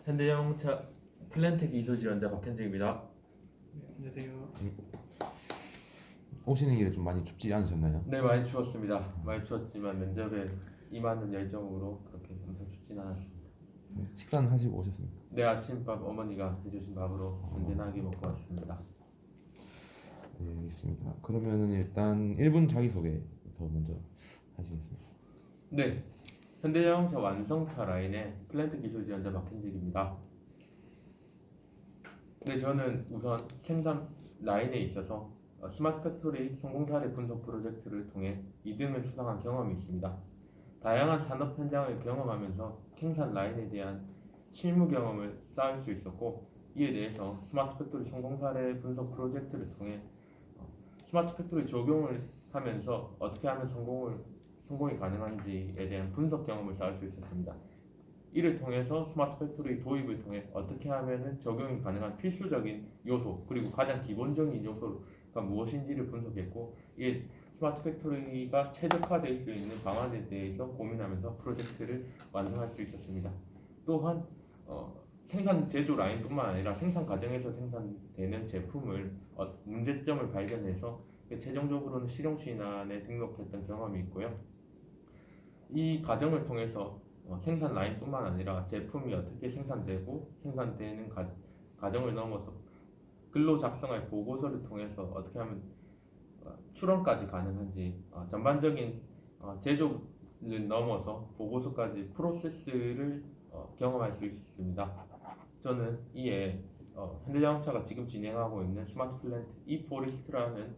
현대자동차 플랜트 기술 지원자 박현정입니다. 네, 안녕하세요. 오시는 길에 좀 많이 춥지 않으셨나요? 네, 많이 추웠습니다. 많이 추웠지만 면접에 임하는 열정으로 그렇게 엄청 춥진 않았습니다. 네, 식사는 하시고 오셨습니까? 네, 아침밥 어머니가 해주신 밥으로 든든하게 먹고 왔습니다. 네, 알겠습니다. 그러면은 일단 1분 자기소개부터 먼저 하시겠습니다. 네, 현대자동차 완성차 라인의 플랜트 기술 지원자 박현정입니다. 네, 저는 우선 생산 라인에 있어서 스마트 팩토리 성공 사례 분석 프로젝트를 통해 2등을 수상한 경험이 있습니다. 다양한 산업 현장을 경험하면서 생산 라인에 대한 실무 경험을 쌓을 수 있었고, 이에 대해서 스마트 팩토리 성공 사례 분석 프로젝트를 통해 스마트 팩토리 적용을 하면서 어떻게 하면 성공이 가능한지에 대한 분석 경험을 쌓을 수 있었습니다. 이를 통해서 스마트 팩토리 도입을 통해 어떻게 하면 적용이 가능한 필수적인 요소 그리고 가장 기본적인 요소가 무엇인지를 분석했고, 이에 스마트 팩토리가 최적화될 수 있는 방안에 대해서 고민하면서 프로젝트를 완성할 수 있었습니다. 또한 생산 제조 라인뿐만 아니라 생산 과정에서 생산되는 제품을 문제점을 발견해서 최종적으로는 실용신안에 등록했던 경험이 있고요. 이 과정을 통해서 생산 라인뿐만 아니라 제품이 어떻게 생산되고 생산되는 과정을 넘어서 근로 작성할 보고서를 통해서 어떻게 하면 출원까지 가능한지 전반적인 제조를 넘어서 보고서까지 프로세스를 경험할 수 있습니다. 저는 이에 현대자동차가 지금 진행하고 있는 스마트 플랜트 이포리스트라는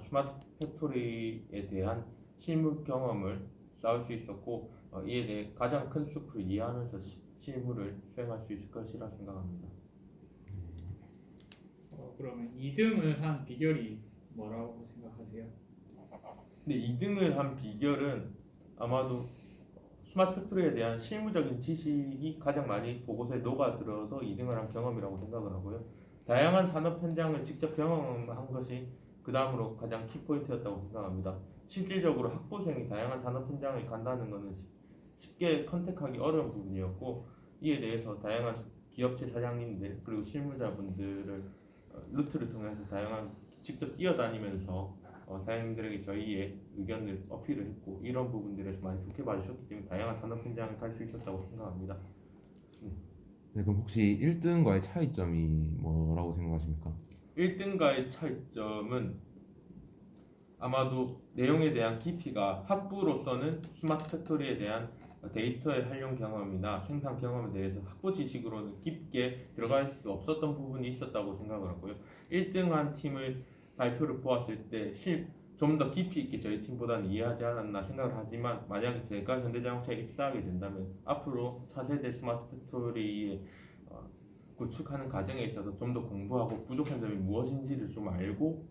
스마트 팩토리에 대한 실무 경험을 쌓을 수 있었고, 이에 대해 가장 큰 숲을 이해하면서 실무를 수행할 수 있을 것이라 생각합니다. 그러면 2등을 한 비결이 뭐라고 생각하세요? 근데 2등을 한 비결은 아마도 스마트 팩토리에 대한 실무적인 지식이 가장 많이 보고서에 녹아들어서 2등을 한 경험이라고 생각을 하고요. 다양한 산업 현장을 직접 경험한 것이 그 다음으로 가장 키포인트였다고 생각합니다. 실질적으로 학부생이 다양한 산업 현장을 간다는 것은 쉽게 컨택하기 어려운 부분이었고, 이에 대해서 다양한 기업체 사장님들 그리고 실무자분들을 루트를 통해서 다양한 직접 뛰어다니면서 사장님들에게 저희의 의견을 어필을 했고, 이런 부분들에서 많이 좋게 봐주셨기 때문에 다양한 산업 현장을 갈 수 있었다고 생각합니다. 네, 그럼 혹시 1등과의 차이점이 뭐라고 생각하십니까? 1등과의 차이점은 아마도 내용에 대한 깊이가 학부로서는 스마트 팩토리에 대한 데이터의 활용 경험이나 생산 경험에 대해서 학부 지식으로는 깊게 들어갈 수 없었던 부분이 있었다고 생각을 하고요. 1등한 팀을 발표를 보았을 때 좀 더 깊이 있게 저희 팀보다는 이해하지 않았나 생각을 하지만, 만약에 제가 현대자동차에 입사하게 된다면 앞으로 차세대 스마트 팩토리의 구축하는 과정에 있어서 좀 더 공부하고 부족한 점이 무엇인지를 좀 알고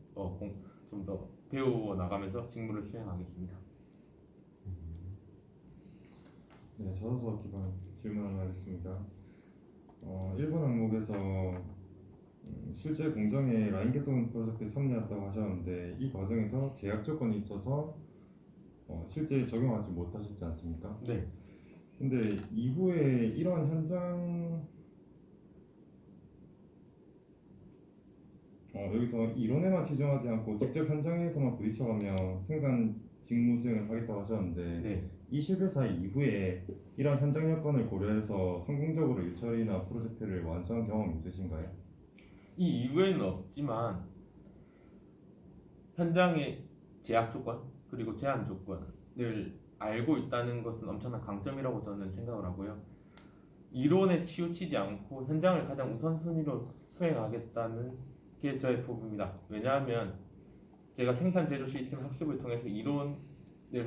좀 더 배워 나가면서 직무를 수행하겠습니다. 네, 저로서 기반 질문 하겠습니다. 1번 항목에서 실제 공정에 라인 개선 프로젝트에 참여했다고 하셨는데, 이 과정에서 제약 조건이 있어서 실제 적용하지 못하셨지 않습니까? 네. 근데 이후에 이런 현장 여기서 이론에만 치중하지 않고 직접 현장에서만 부딪혀가며 생산 직무 수행을 하겠다고 하셨는데, 네. 이 실패사 이후에 이런 현장 여건을 고려해서 성공적으로 일처리나 프로젝트를 완수한 경험이 있으신가요? 이 이후에는 없지만 현장의 제약 조건 그리고 제한 조건을 알고 있다는 것은 엄청난 강점이라고 저는 생각을 하고요. 이론에 치우치지 않고 현장을 가장 우선순위로 수행하겠다는 게 저의 포부입니다. 왜냐하면 제가 생산 제조 시스템 학습을 통해서 이론을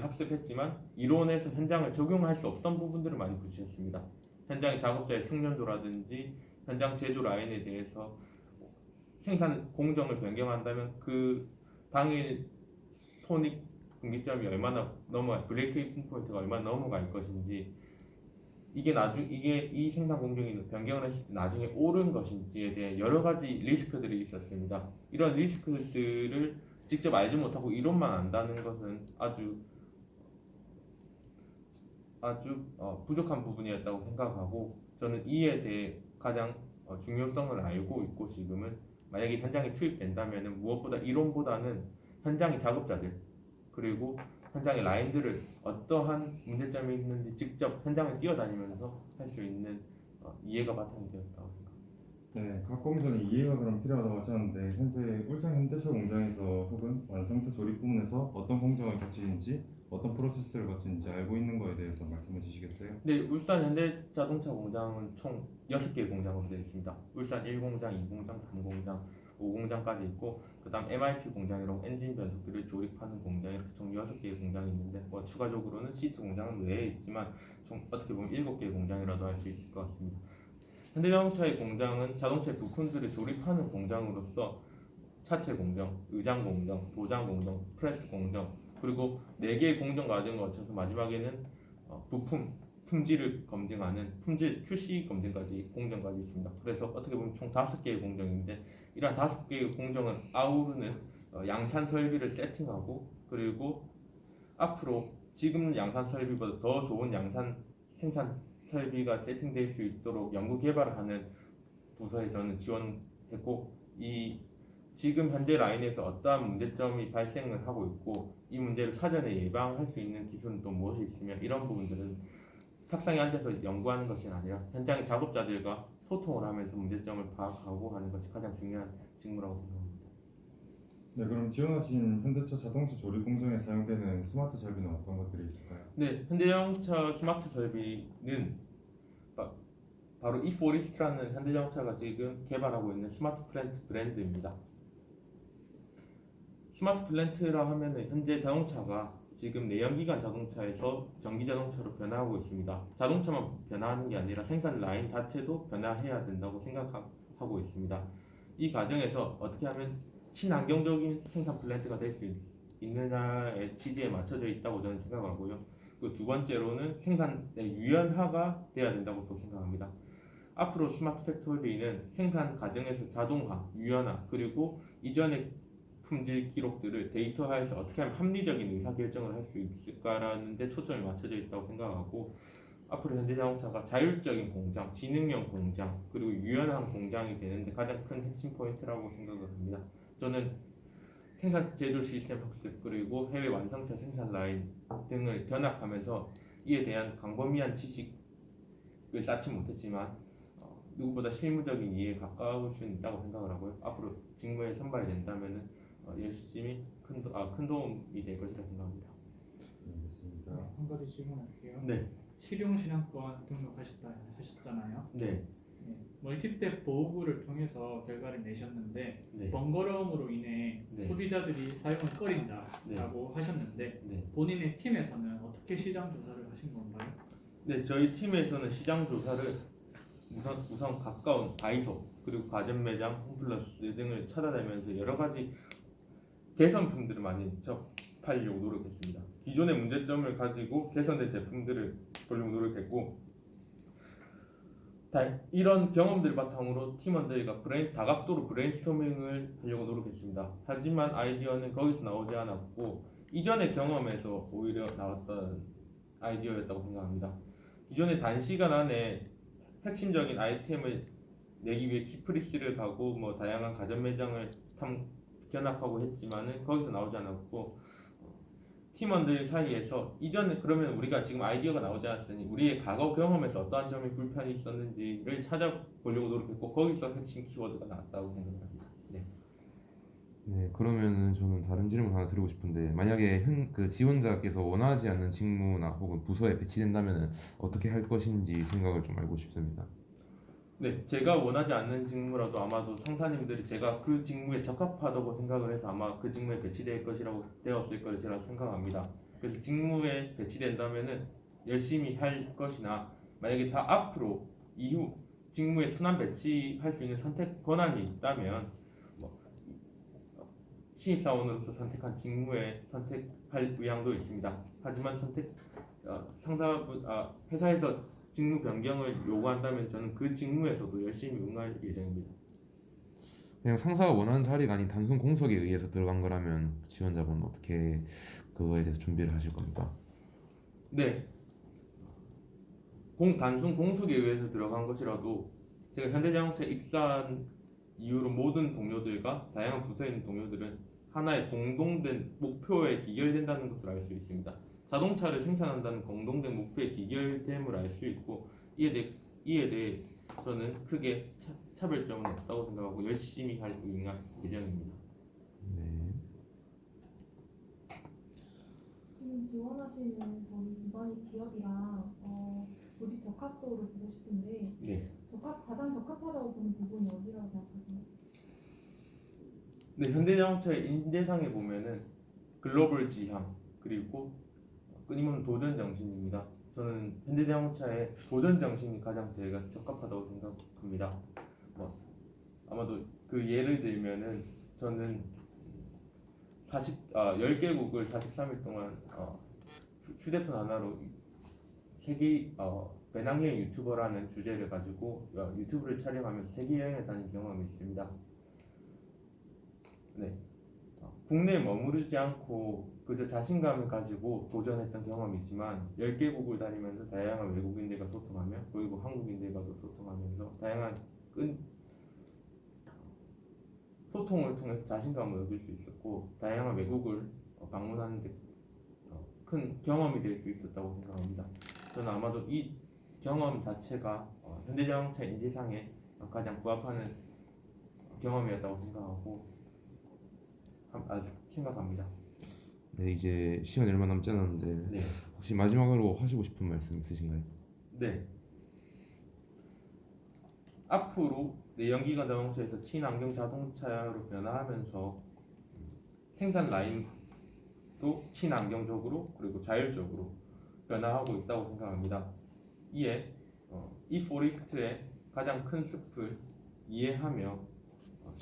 학습했지만 이론에서 현장을 적용할 수 없던 부분들을 많이 부딪혔습니다. 현장의 작업자의 숙련도라든지 현장 제조 라인에 대해서 생산 공정을 변경한다면 그 당일 손익 분기점이 얼마나 브레이크 이븐 포인트가 얼마나 넘어갈 것인지, 이게 이 생산 공정이 변경을 했을 때 나중에 옳은 것인지에 대해 여러 가지 리스크들이 있었습니다. 이런 리스크들을 직접 알지 못하고 이론만 안다는 것은 아주 부족한 부분이었다고 생각하고, 저는 이에 대해 가장 중요성을 알고 있고 지금은 만약에 현장에 투입된다면은 무엇보다 이론보다는 현장의 작업자들 그리고 현장의 라인들을 어떠한 문제점이 있는지 직접 현장을 뛰어다니면서 할 수 있는 이해가 바탕이 되었다고 생각합니다. 네, 각 공정이 이해가 그럼 필요하다고 하셨는데 현재 울산 현대차 공장에서 혹은 완성차 조립 부문에서 어떤 공정을 거치는지 어떤 프로세스를 거치는지 알고 있는 거에 대해서 말씀해 주시겠어요? 네, 울산 현대자동차 공장은 총 6개의 공장으로 되어 있습니다. 울산 1공장, 2공장, 3공장, 5공장까지 있고 그다음 MIP 공장이라고 엔진 변속기를 조립하는 공장 이렇게 총 6개의 공장이 있는데 추가적으로는 시트 공장은 외에 있지만 총 어떻게 보면 7개의 공장이라도 할 수 있을 것 같습니다. 현대자동차의 공장은 자동차의 부품들을 조립하는 공장으로서 차체 공정, 의장 공정, 도장 공정, 프레스 공정 그리고 4개의 공정 과정을 거쳐서 마지막에는 부품 품질을 검증하는 품질 QC 검증까지 공정까지 있습니다. 그래서 어떻게 보면 총 5개의 공정인데 이러한 5개의 공정은 아우르는 양산 설비를 세팅하고 그리고 앞으로 지금 양산 설비보다 더 좋은 양산 생산 설비가 세팅될 수 있도록 연구 개발을 하는 부서에 저는 지원했고 이 지금 현재 라인에서 어떠한 문제점이 발생을 하고 있고 이 문제를 사전에 예방할 수 있는 기술은 또 무엇이 있으며 이런 부분들은 탁상에 앉아서 연구하는 것이 아니라 현장의 작업자들과 소통을 하면서 문제점을 파악하고 하는 것이 가장 중요한 직무라고 생각합니다. 네, 그럼 지원하신 현대차 자동차 조립 공정에 사용되는 스마트 설비는 어떤 것들이 있을까요? 네, 현대자동차 스마트 설비는 바로 E4리스트라는 현대자동차가 지금 개발하고 있는 스마트 플랜트 브랜드입니다. 스마트 플랜트라 하면은 현재 자동차가 지금 내연기관 자동차에서 전기 자동차로 변화하고 있습니다. 자동차만 변화하는 게 아니라 생산 라인 자체도 변화해야 된다고 생각하고 있습니다. 이 과정에서 어떻게 하면 친환경적인 생산 플랜트가 될 수 있느냐의 취지에 맞춰져 있다고 저는 생각하고요. 그 두 번째로는 생산의 유연화가 돼야 된다고 또 생각합니다. 앞으로 스마트 팩토리는 생산 과정에서 자동화, 유연화 그리고 이전의 품질 기록들을 데이터화해서 어떻게 하면 합리적인 의사결정을 할 수 있을까라는 데 초점이 맞춰져 있다고 생각하고 앞으로 현대자동차가 자율적인 공장, 지능형 공장 그리고 유연한 공장이 되는데 가장 큰 핵심 포인트라고 생각을 합니다. 저는 생산 제조 시스템 학습 그리고 해외 완성차 생산 라인 등을 견학하면서 이에 대한 광범위한 지식을 쌓지 못했지만 누구보다 실무적인 이해에 가까울 수 있다고 생각을 하고요. 앞으로 직무에 선발이 된다면은 열심히 큰 도움이 될 것이라 생각합니다. 네, 알겠습니다. 한 가지 질문할게요. 네, 실용신앙권 등록하셨잖아요. 네, 네, 멀티탭 보호구를 통해서 결과를 내셨는데 네, 번거로움으로 인해 네. 소비자들이 사용을 꺼린다라고 하셨는데 네. 본인의 팀에서는 어떻게 시장 조사를 하신 건가요? 네, 저희 팀에서는 시장 조사를 우선 가까운 다이소 그리고 가전 매장, 홈플러스 등을 찾아다니면서 여러 가지 개선품들을 많이 접하려고 노력했습니다. 기존의 문제점을 가지고 개선된 제품들을 보려고 노력했고 이런 경험들 바탕으로 팀원들과 다각도로 브레인스토밍을 하려고 노력했습니다. 하지만 아이디어는 거기서 나오지 않았고 이전의 경험에서 오히려 나왔던 아이디어였다고 생각합니다. 기존의 단시간 안에 핵심적인 아이템을 내기 위해 키프리스를 가고 다양한 가전 매장을 견학하고 했지만은 거기서 나오지 않았고 팀원들 사이에서 이전에 그러면 우리가 지금 아이디어가 나오지 않았으니 우리의 과거 경험에서 어떠한 점이 불편이 있었는지를 찾아보려고 노력했고 거기서 핵심 키워드가 나왔다고 생각합니다. 네. 네, 그러면은 저는 다른 질문 하나 드리고 싶은데 만약에 그 지원자께서 원하지 않는 직무나 혹은 부서에 배치된다면은 어떻게 할 것인지 생각을 좀 알고 싶습니다. 네, 제가 원하지 않는 직무라도 아마도 상사님들이 제가 그 직무에 적합하다고 생각을 해서 아마 그 직무에 배치될 것이라고 되었을 것이라고 생각합니다. 그래서 직무에 배치된다면은 열심히 할 것이나 만약에 다 앞으로 이후 직무에 순환 배치할 수 있는 선택 권한이 있다면 신입사원으로서 선택한 직무에 선택할 의향도 있습니다. 하지만 회사에서 직무 변경을 요구한다면 저는 그 직무에서도 열심히 응할 예정입니다. 그냥 상사가 원하는 자리가 아닌 단순 공석에 의해서 들어간 거라면 지원자분은 어떻게 그거에 대해서 준비를 하실 겁니까? 네, 단순 공석에 의해서 들어간 것이라도 제가 현대자동차에 입사한 이후로 모든 동료들과 다양한 부서에 있는 동료들은 하나의 공동된 목표에 기결된다는 것을 알 수 있습니다. 자동차를 생산한다는 공동된 목표에 기결됨을 알 수 있고 이에 대해 저는 크게 차별점은 없다고 생각하고 열심히 할 예정입니다. 네. 지금 지원하시는 저희 기반이 기업이랑 조직 적합도를 보고 싶은데 네. 가장 적합하다고 보는 부분이 어디라고 생각하세요? 네, 현대자동차의 인재상에 보면은 글로벌 지향 그리고 끊임없는 도전 정신입니다. 저는 현대자동차의 도전 정신이 가장 제가 적합하다고 생각합니다. 아마도 그 예를 들면은 저는 10개국을 43일 동안 휴대폰 하나로 세계 배낭여행 유튜버라는 주제를 가지고 유튜브를 촬영하면서 세계 여행을 다닌 경험이 있습니다. 네, 국내에 머무르지 않고 그저 자신감을 가지고 도전했던 경험이지만 10개국을 다니면서 다양한 외국인들과 소통하며 그리고 한국인들과도 소통하면서 다양한 소통을 통해서 자신감을 얻을 수 있었고 다양한 외국을 방문하는 데 큰 경험이 될 수 있었다고 생각합니다. 저는 아마도 이 경험 자체가 현대자동차 인재상에 가장 부합하는 경험이었다고 생각하고 아주 생각합니다. 네, 이제 시간이 얼마 남지 않았는데 네. 혹시 마지막으로 하시고 싶은 말씀 있으신가요? 네. 앞으로 내연기관 자동차에서 친환경 자동차로 변화하면서 생산 라인도 친환경적으로 그리고 자율적으로 변화하고 있다고 생각합니다. 이에 E4리스트의 가장 큰 숲을 이해하며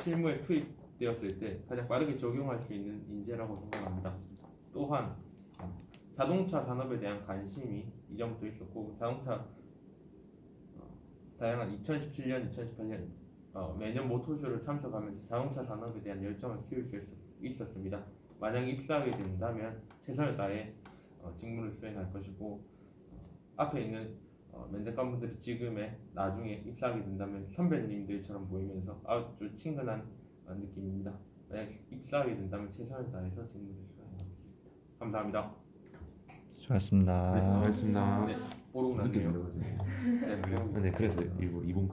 실무에 투입되었을 때 가장 빠르게 적용할 수 있는 인재라고 생각합니다. 또한 자동차 산업에 대한 관심이 이전부터 있었고 자동차 다양한 2017년, 2018년 매년 모토쇼를 참석하면서 자동차 산업에 대한 열정을 키울 수 있었습니다. 만약 입사하게 된다면 최선을 다해 직무를 수행할 것이고 앞에 있는 면접관분들이 나중에 입사하게 된다면 선배님들처럼 보이면서 아주 친근한 느낌입니다. 만약 입사하게 된다면 최선을 다해서 직무를 수행하겠습니다. 감사합니다. 수고하셨습니다. 네, 수고하셨습니다. 네, 오르고 늦게 났네요. 들어가지고. 네, 네, 그래서 일부 2분